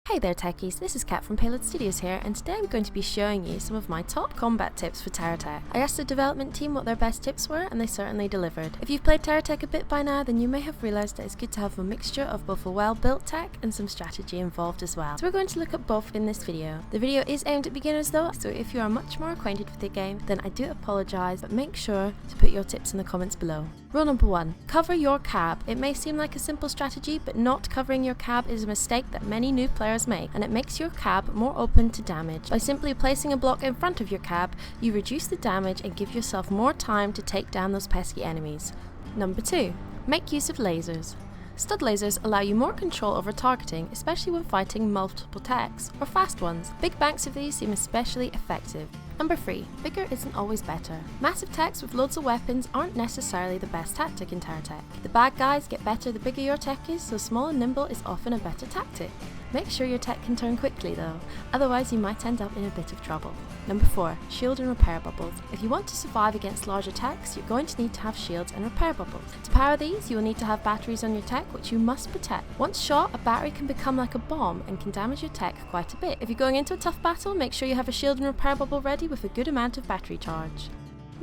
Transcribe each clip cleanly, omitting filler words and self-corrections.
Hey there techies, this is Katt from Payload Studios here, and today I'm going to be showing you some of my top combat tips for TerraTech. I asked the development team what their best tips were, and they certainly delivered. If you've played TerraTech a bit by now, then you may have realised that it's good to have a mixture of both a well-built tech and some strategy involved as well. So we're going to look at both in this video. The video is aimed at beginners though, so if you are much more acquainted with the game, then I do apologise, but make sure to put your tips in the comments below. Rule number 1. Cover your cab. It may seem like a simple strategy, but not covering your cab is a mistake that many new players make, and it makes your cab more open to damage. By simply placing a block in front of your cab, you reduce the damage and give yourself more time to take down those pesky enemies. Number 2. Make use of lasers. Stud lasers allow you more control over targeting, especially when fighting multiple techs, or fast ones. Big banks of these seem especially effective. Number 3. Bigger isn't always better. Massive techs with loads of weapons aren't necessarily the best tactic in TerraTech. The bad guys get better the bigger your tech is, so small and nimble is often a better tactic. Make sure your tech can turn quickly though, otherwise you might end up in a bit of trouble. Number 4. Shield and repair bubbles. If you want to survive against large attacks, you're going to need to have shields and repair bubbles. To power these, you will need to have batteries on your tech, which you must protect. Once shot, a battery can become like a bomb and can damage your tech quite a bit. If you're going into a tough battle, make sure you have a shield and repair bubble ready with a good amount of battery charge.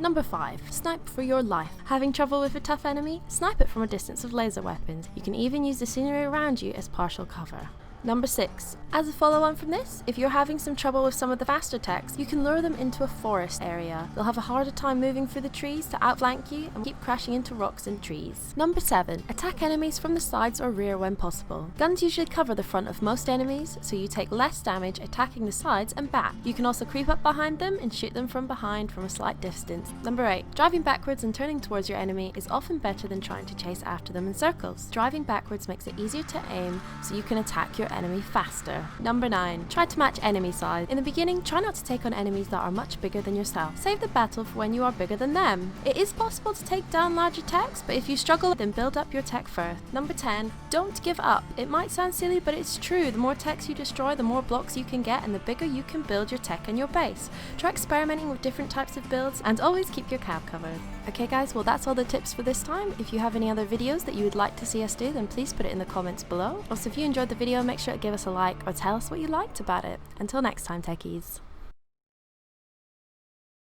Number 5. Snipe for your life. Having trouble with a tough enemy? Snipe it from a distance with laser weapons. You can even use the scenery around you as partial cover. Number 6. As a follow-on from this, if you're having some trouble with some of the faster techs, you can lure them into a forest area. They'll have a harder time moving through the trees to outflank you and keep crashing into rocks and trees. Number 7. Attack enemies from the sides or rear when possible. Guns usually cover the front of most enemies, so you take less damage attacking the sides and back. You can also creep up behind them and shoot them from behind from a slight distance. Number 8. Driving backwards and turning towards your enemy is often better than trying to chase after them in circles. Driving backwards makes it easier to aim, so you can attack your enemy faster. Number 9. Try to match enemy size. In the beginning, try not to take on enemies that are much bigger than yourself. Save the battle for when you are bigger than them. It is possible to take down larger techs, but if you struggle, then build up your tech first. Number 10. Don't give up. It might sound silly, but it's true. The more techs you destroy, the more blocks you can get, and the bigger you can build your tech and your base. Try experimenting with different types of builds, and always keep your cab covered. Okay guys, well that's all the tips for this time. If you have any other videos that you would like to see us do, then please put it in the comments below. Also, if you enjoyed the video, make sure to give us a like or tell us what you liked about it. Until next time, techies.